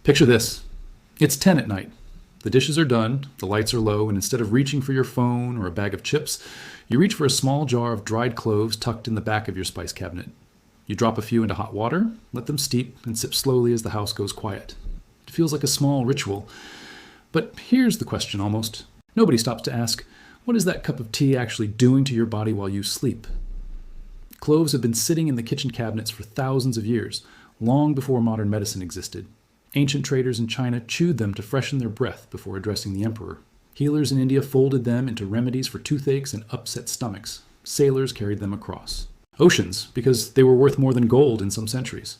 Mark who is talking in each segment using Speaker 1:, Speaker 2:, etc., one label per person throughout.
Speaker 1: Picture this. It's 10 at night. The dishes are done, the lights are low, and instead of reaching for your phone or a bag of chips, you reach for a small jar of dried cloves tucked in the back of your spice cabinet. You drop a few into hot water, let them steep, and sip slowly as the house goes quiet. It feels like a small ritual. But here's the question almost. Nobody stops to ask, what is that cup of tea actually doing to your body while you sleep? Cloves have been sitting in the kitchen cabinets for thousands of years, long before modern medicine existed. Ancient traders in China chewed them to freshen their breath before addressing the emperor. Healers in India folded them into remedies for toothaches and upset stomachs. Sailors carried them across oceans because they were worth more than gold in some centuries.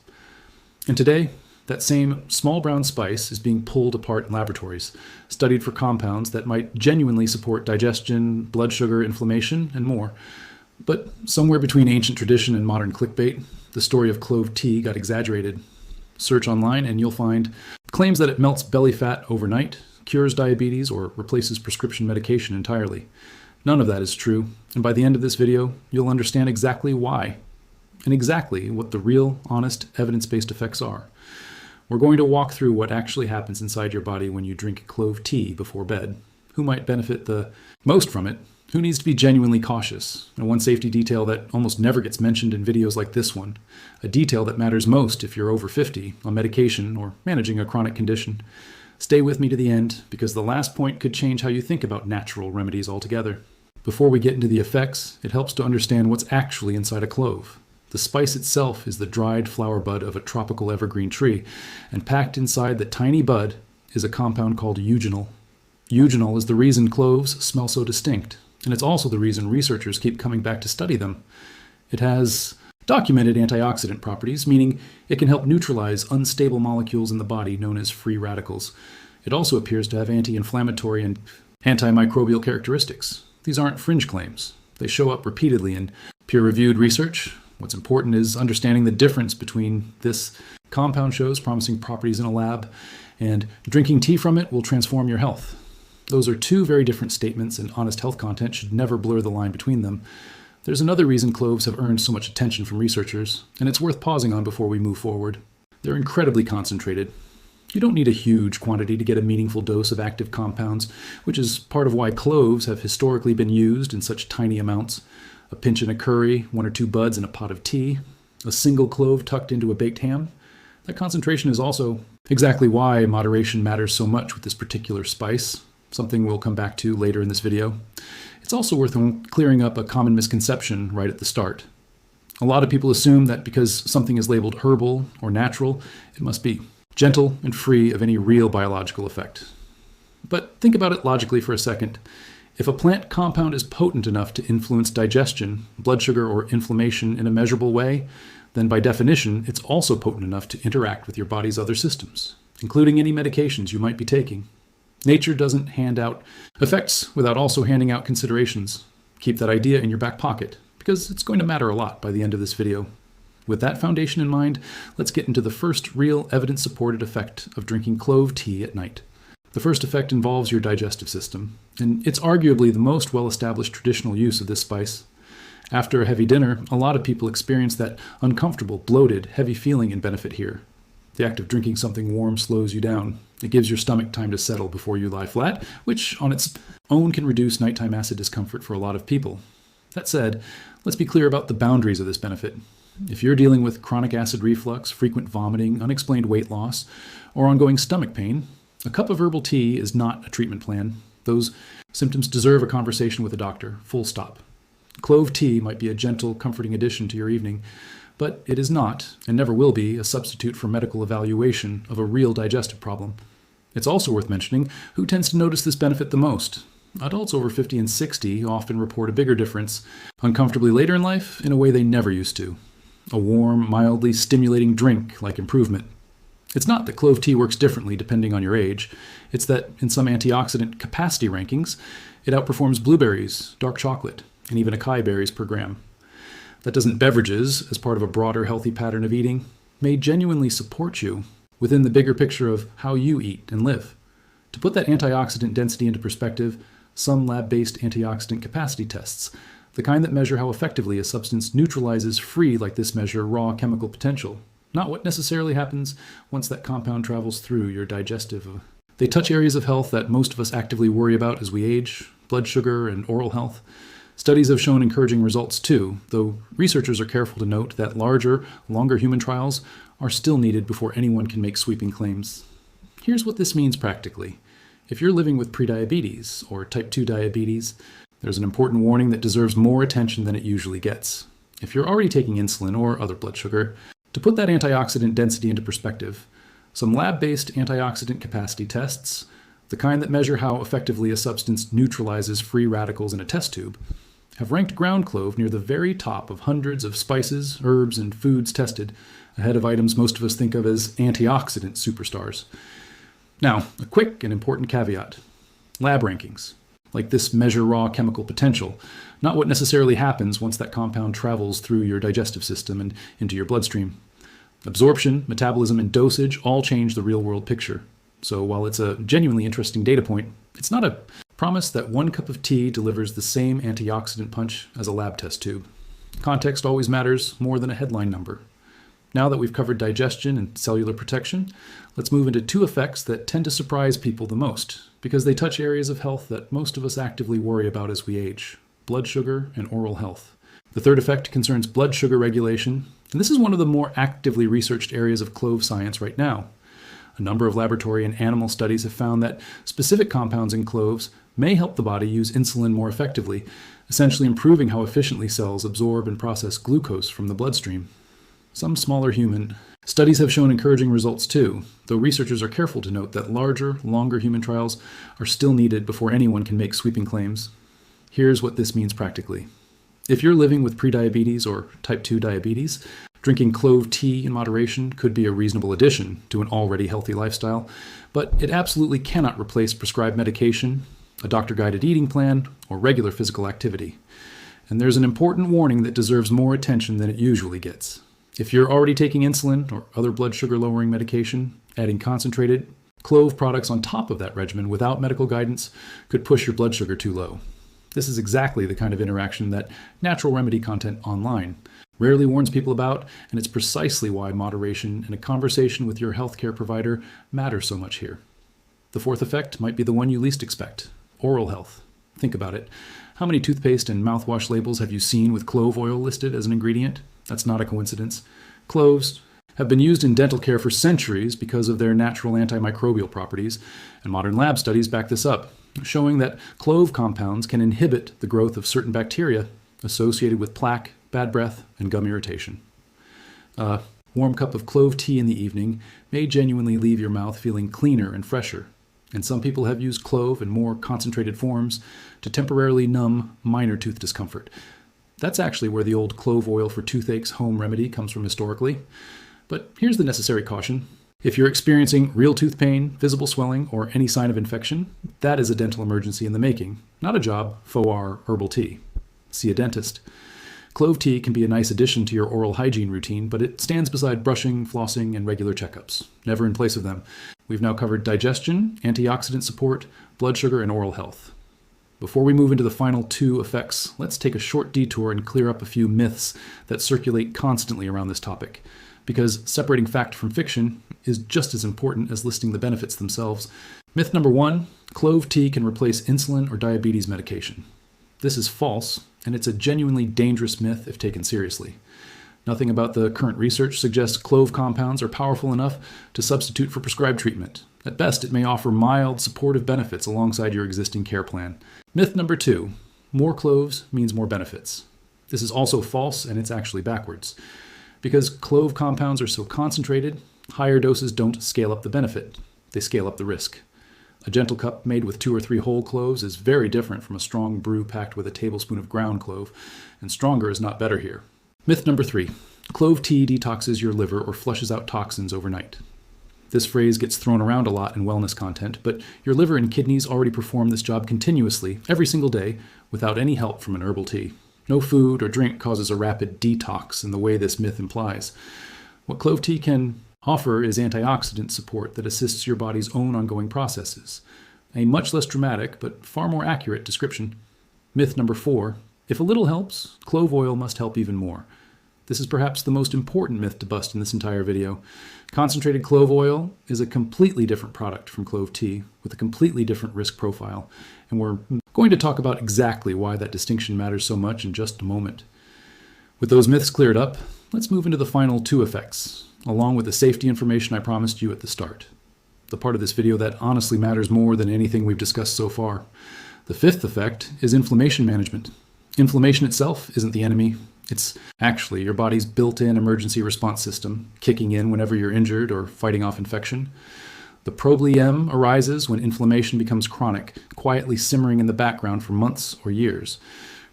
Speaker 1: And today, that same small brown spice is being pulled apart in laboratories, studied for compounds that might genuinely support digestion, blood sugar, inflammation, and more. But somewhere between ancient tradition and modern clickbait, the story of clove tea got exaggerated. Search online and you'll find claims that it melts belly fat overnight, cures diabetes, or replaces prescription medication entirely. None of that is true, and by the end of this video, you'll understand exactly why, and exactly what the real, honest, evidence-based effects are. We're going to walk through what actually happens inside your body when you drink clove tea before bed, who might benefit the most from it, who needs to be genuinely cautious, and one safety detail that almost never gets mentioned in videos like this one, a detail that matters most if you're over 50, on medication, or managing a chronic condition. Stay with me to the end, because the last point could change how you think about natural remedies altogether. Before we get into the effects, it helps to understand what's actually inside a clove. The spice itself is the dried flower bud of a tropical evergreen tree, and packed inside the tiny bud is a compound called eugenol. Eugenol is the reason cloves smell so distinct, and it's also the reason researchers keep coming back to study them. It has documented antioxidant properties, meaning it can help neutralize unstable molecules in the body known as free radicals. It also appears to have anti-inflammatory and antimicrobial characteristics. These aren't fringe claims. They show up repeatedly in peer-reviewed research. What's important is understanding the difference between this compound shows promising properties in a lab and drinking tea from it will transform your health. Those are two very different statements, and honest health content should never blur the line between them. There's another reason cloves have earned so much attention from researchers, and it's worth pausing on before we move forward. They're incredibly concentrated. You don't need a huge quantity to get a meaningful dose of active compounds, which is part of why cloves have historically been used in such tiny amounts. A pinch in a curry, 1 or 2 buds in a pot of tea, a single clove tucked into a baked ham. That concentration is also exactly why moderation matters so much with this particular spice, something we'll come back to later in this video. It's also worth clearing up a common misconception right at the start. A lot of people assume that because something is labeled herbal or natural, it must be gentle and free of any real biological effect. But think about it logically for a second. If a plant compound is potent enough to influence digestion, blood sugar, or inflammation in a measurable way, then by definition, it's also potent enough to interact with your body's other systems, including any medications you might be taking. Nature doesn't hand out effects without also handing out considerations. Keep that idea in your back pocket, because it's going to matter a lot by the end of this video. With that foundation in mind, let's get into the first real evidence-supported effect of drinking clove tea at night. The first effect involves your digestive system, and it's arguably the most well-established traditional use of this spice. After a heavy dinner, a lot of people experience that uncomfortable, bloated, heavy feeling and benefit here. The act of drinking something warm slows you down. It gives your stomach time to settle before you lie flat, which on its own can reduce nighttime acid discomfort for a lot of people. That said, let's be clear about the boundaries of this benefit. If you're dealing with chronic acid reflux, frequent vomiting, unexplained weight loss, or ongoing stomach pain, a cup of herbal tea is not a treatment plan. Those symptoms deserve a conversation with a doctor, full stop. Clove tea might be a gentle, comforting addition to your evening, but it is not, and never will be, a substitute for medical evaluation of a real digestive problem. It's also worth mentioning who tends to notice this benefit the most. Adults over 50 and 60 often report a bigger difference uncomfortably later in life in a way they never used to. A warm, mildly stimulating drink-like improvement. It's not that clove tea works differently depending on your age. It's that in some antioxidant capacity rankings, it outperforms blueberries, dark chocolate, and even acai berries per gram. That doesn't beverages, as part of a broader healthy pattern of eating, may genuinely support you within the bigger picture of how you eat and live. To put that antioxidant density into perspective, some lab-based antioxidant capacity tests, the kind that measure how effectively a substance neutralizes free like this measure raw chemical potential, not what necessarily happens once that compound travels through your digestive. They touch areas of health that most of us actively worry about as we age: blood sugar and oral health. Studies have shown encouraging results too, though researchers are careful to note that larger, longer human trials are still needed before anyone can make sweeping claims. Here's what this means practically. If you're living with prediabetes or type 2 diabetes, there's an important warning that deserves more attention than it usually gets. If you're already taking insulin or other blood sugar, to put that antioxidant density into perspective, some lab-based antioxidant capacity tests, the kind that measure how effectively a substance neutralizes free radicals in a test tube, have ranked ground clove near the very top of hundreds of spices, herbs, and foods tested, ahead of items most of us think of as antioxidant superstars. Now, a quick and important caveat. Lab rankings, like this, measure raw chemical potential, not what necessarily happens once that compound travels through your digestive system and into your bloodstream. Absorption, metabolism, and dosage all change the real-world picture. So while it's a genuinely interesting data point, it's not a promise that 1 cup of tea delivers the same antioxidant punch as a lab test tube. Context always matters more than a headline number. Now that we've covered digestion and cellular protection, let's move into 2 effects that tend to surprise people the most, because they touch areas of health that most of us actively worry about as we age: blood sugar and oral health. The 3rd effect concerns blood sugar regulation, and this is one of the more actively researched areas of clove science right now. A number of laboratory and animal studies have found that specific compounds in cloves may help the body use insulin more effectively, essentially improving how efficiently cells absorb and process glucose from the bloodstream. Some smaller human studies have shown encouraging results too, though researchers are careful to note that larger, longer human trials are still needed before anyone can make sweeping claims. Here's what this means practically. If you're living with prediabetes or type 2 diabetes, drinking clove tea in moderation could be a reasonable addition to an already healthy lifestyle, but it absolutely cannot replace prescribed medication, a doctor-guided eating plan, or regular physical activity. And there's an important warning that deserves more attention than it usually gets. If you're already taking insulin or other blood sugar-lowering medication, adding concentrated clove products on top of that regimen without medical guidance could push your blood sugar too low. This is exactly the kind of interaction that natural remedy content online rarely warns people about, and it's precisely why moderation and a conversation with your healthcare provider matter so much here. The 4th effect might be the one you least expect: oral health. Think about it. How many toothpaste and mouthwash labels have you seen with clove oil listed as an ingredient? That's not a coincidence. Cloves have been used in dental care for centuries because of their natural antimicrobial properties, and modern lab studies back this up, showing that clove compounds can inhibit the growth of certain bacteria associated with plaque, bad breath, and gum irritation. A warm cup of clove tea in the evening may genuinely leave your mouth feeling cleaner and fresher, and some people have used clove in more concentrated forms to temporarily numb minor tooth discomfort. That's actually where the old clove oil for toothaches home remedy comes from historically. But here's the necessary caution. If you're experiencing real tooth pain, visible swelling, or any sign of infection, that is a dental emergency in the making, not a job, faux or herbal tea. See a dentist. Clove tea can be a nice addition to your oral hygiene routine, but it stands beside brushing, flossing, and regular checkups, never in place of them. We've now covered digestion, antioxidant support, blood sugar, and oral health. Before we move into the final 2 effects, let's take a short detour and clear up a few myths that circulate constantly around this topic, because separating fact from fiction is just as important as listing the benefits themselves. Myth number 1, clove tea can replace insulin or diabetes medication. This is false, and it's a genuinely dangerous myth if taken seriously. Nothing about the current research suggests clove compounds are powerful enough to substitute for prescribed treatment. At best, it may offer mild, supportive benefits alongside your existing care plan. Myth number 2, more cloves means more benefits. This is also false, and it's actually backwards. Because clove compounds are so concentrated, higher doses don't scale up the benefit. They scale up the risk. A gentle cup made with 2 or 3 whole cloves is very different from a strong brew packed with a tablespoon of ground clove, and stronger is not better here. Myth number 3, clove tea detoxes your liver or flushes out toxins overnight. This phrase gets thrown around a lot in wellness content, but your liver and kidneys already perform this job continuously, every single day, without any help from an herbal tea. No food or drink causes a rapid detox in the way this myth implies. What clove tea can offer is antioxidant support that assists your body's own ongoing processes. A much less dramatic, but far more accurate description. Myth number 4, if a little helps, clove oil must help even more. This is perhaps the most important myth to bust in this entire video. Concentrated clove oil is a completely different product from clove tea with a completely different risk profile, and we're going to talk about exactly why that distinction matters so much in just a moment. With those myths cleared up, let's move into the final two effects, along with the safety information I promised you at the start. The part of this video that honestly matters more than anything we've discussed so far. The fifth effect is inflammation management. Inflammation itself isn't the enemy. It's actually your body's built-in emergency response system, kicking in whenever you're injured or fighting off infection. The problem arises when inflammation becomes chronic, quietly simmering in the background for months or years.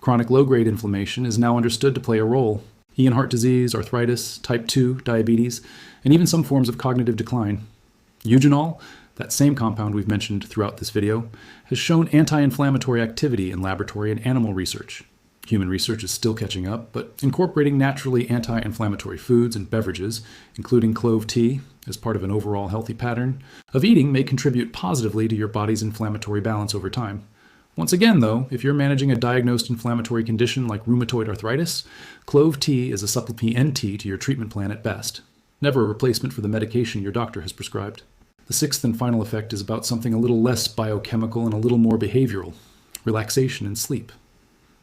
Speaker 1: Chronic low-grade inflammation is now understood to play a role in heart disease, arthritis, type 2 diabetes, and even some forms of cognitive decline. Eugenol, that same compound we've mentioned throughout this video, has shown anti-inflammatory activity in laboratory and animal research. Human research is still catching up, but incorporating naturally anti-inflammatory foods and beverages, including clove tea, as part of an overall healthy pattern of eating may contribute positively to your body's inflammatory balance over time. Once again, though, if you're managing a diagnosed inflammatory condition like rheumatoid arthritis, clove tea is a supplement to your treatment plan at best, never a replacement for the medication your doctor has prescribed. The sixth and final effect is about something a little less biochemical and a little more behavioral: relaxation and sleep.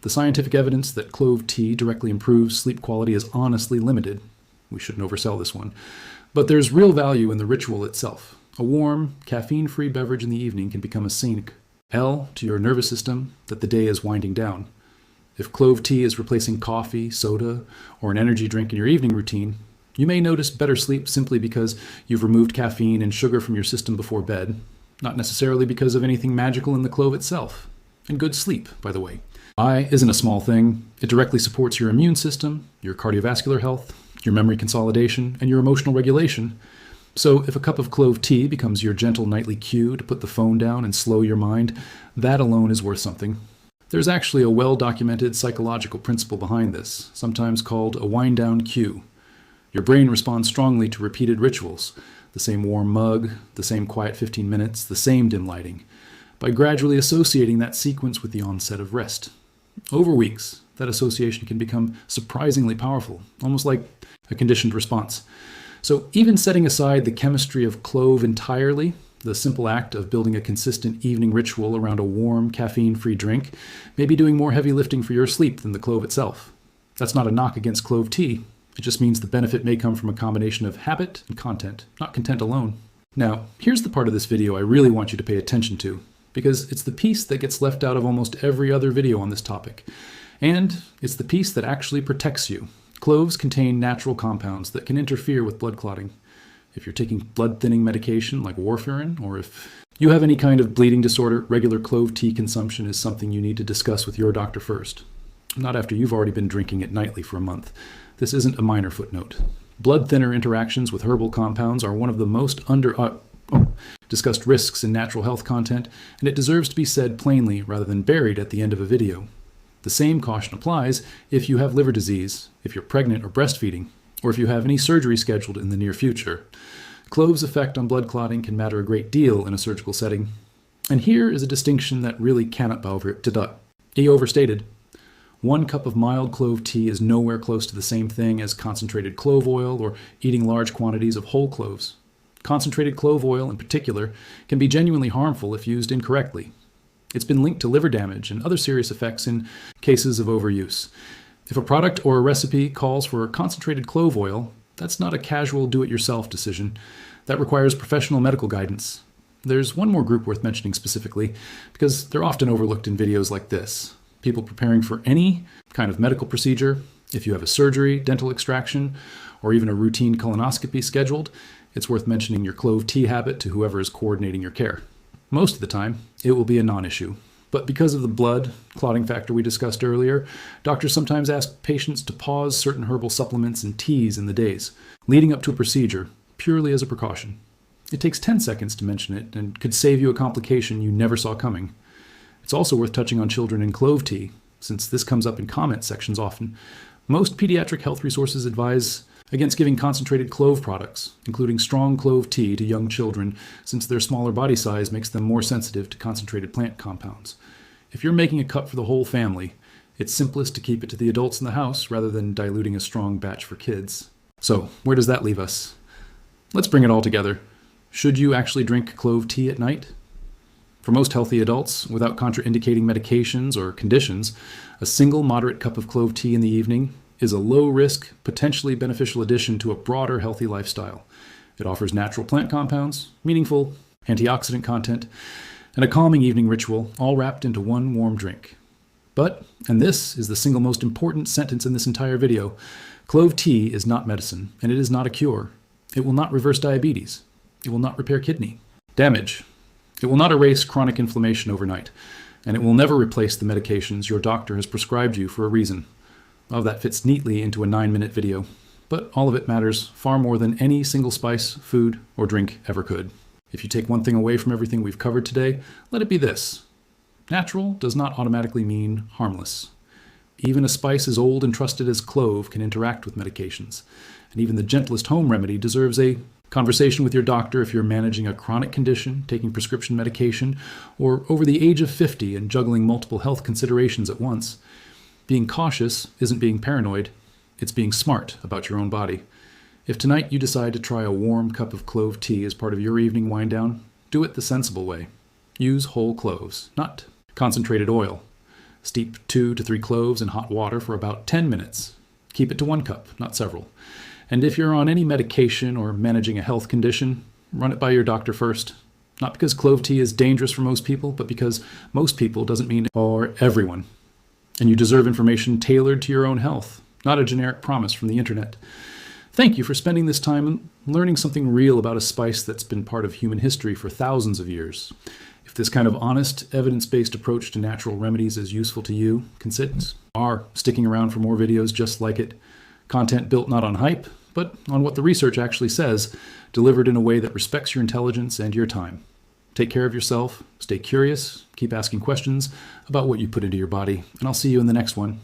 Speaker 1: The scientific evidence that clove tea directly improves sleep quality is honestly limited. We shouldn't oversell this one. But there's real value in the ritual itself. A warm, caffeine-free beverage in the evening can become a signal to your nervous system that the day is winding down. If clove tea is replacing coffee, soda, or an energy drink in your evening routine, you may notice better sleep simply because you've removed caffeine and sugar from your system before bed, not necessarily because of anything magical in the clove itself. And good sleep, by the way. Isn't a small thing. It directly supports your immune system, your cardiovascular health, your memory consolidation, and your emotional regulation. So if a cup of clove tea becomes your gentle nightly cue to put the phone down and slow your mind, that alone is worth something. There's actually a well-documented psychological principle behind this, sometimes called a wind-down cue. Your brain responds strongly to repeated rituals, the same warm mug, the same quiet 15 minutes, the same dim lighting, by gradually associating that sequence with the onset of rest. Over weeks, that association can become surprisingly powerful, almost like a conditioned response. So even setting aside the chemistry of clove entirely, the simple act of building a consistent evening ritual around a warm, caffeine-free drink may be doing more heavy lifting for your sleep than the clove itself. That's not a knock against clove tea. It just means the benefit may come from a combination of habit and content, not content alone. Now, here's the part of this video I really want you to pay attention to, because it's the piece that gets left out of almost every other video on this topic. And it's the piece that actually protects you. Cloves contain natural compounds that can interfere with blood clotting. If you're taking blood-thinning medication like warfarin, or if you have any kind of bleeding disorder, regular clove tea consumption is something you need to discuss with your doctor first. Not after you've already been drinking it nightly for a month. This isn't a minor footnote. Blood thinner interactions with herbal compounds are one of the most discussed risks in natural health content, and it deserves to be said plainly rather than buried at the end of a video. The same caution applies if you have liver disease, if you're pregnant or breastfeeding, or if you have any surgery scheduled in the near future. Clove's effect on blood clotting can matter a great deal in a surgical setting. And here is a distinction that really cannot be overstated. 1 cup of mild clove tea is nowhere close to the same thing as concentrated clove oil or eating large quantities of whole cloves. Concentrated clove oil, in particular, can be genuinely harmful if used incorrectly. It's been linked to liver damage and other serious effects in cases of overuse. If a product or a recipe calls for concentrated clove oil, that's not a casual do-it-yourself decision. That requires professional medical guidance. There's one more group worth mentioning specifically, because they're often overlooked in videos like this. People preparing for any kind of medical procedure. If you have a surgery, dental extraction, or even a routine colonoscopy scheduled, it's worth mentioning your clove tea habit to whoever is coordinating your care. Most of the time, it will be a non-issue. But because of the blood clotting factor we discussed earlier, doctors sometimes ask patients to pause certain herbal supplements and teas in the days leading up to a procedure, purely as a precaution. It takes 10 seconds to mention it and could save you a complication you never saw coming. It's also worth touching on children and clove tea, since this comes up in comment sections often. Most pediatric health resources advise against giving concentrated clove products, including strong clove tea, to young children, since their smaller body size makes them more sensitive to concentrated plant compounds. If you're making a cup for the whole family, It's simplest to keep it to the adults in the house rather than diluting a strong batch for kids. So, where does that leave us? Let's bring it all together. Should you actually drink clove tea at night? For most healthy adults, without contraindicating medications or conditions, a single moderate cup of clove tea in the evening is a low-risk, potentially beneficial addition to a broader healthy lifestyle. It offers natural plant compounds, meaningful antioxidant content, and a calming evening ritual, all wrapped into one warm drink. But, and this is the single most important sentence in this entire video, clove tea is not medicine, and it is not a cure. It will not reverse diabetes. It will not repair kidney damage. It will not erase chronic inflammation overnight, and it will never replace the medications your doctor has prescribed you for a reason. Well, that fits neatly into a 9-minute video, but all of it matters far more than any single spice, food, or drink ever could. If you take one thing away from everything we've covered today, let it be this. Natural does not automatically mean harmless. Even a spice as old and trusted as clove can interact with medications, and even the gentlest home remedy deserves a conversation with your doctor if you're managing a chronic condition, taking prescription medication, or over the age of 50 and juggling multiple health considerations at once. Being cautious isn't being paranoid, it's being smart about your own body. If tonight you decide to try a warm cup of clove tea as part of your evening wind down, do it the sensible way. Use whole cloves, not concentrated oil. Steep 2 to 3 cloves in hot water for about 10 minutes. Keep it to 1 cup, not several. And if you're on any medication or managing a health condition, run it by your doctor first. Not because clove tea is dangerous for most people, but because most people doesn't mean for everyone. And you deserve information tailored to your own health, not a generic promise from the internet. Thank you for spending this time learning something real about a spice that's been part of human history for thousands of years. If this kind of honest, evidence-based approach to natural remedies is useful to you, consider sticking around for more videos just like it. Content built not on hype, but on what the research actually says, delivered in a way that respects your intelligence and your time. Take care of yourself, stay curious, keep asking questions about what you put into your body, and I'll see you in the next one.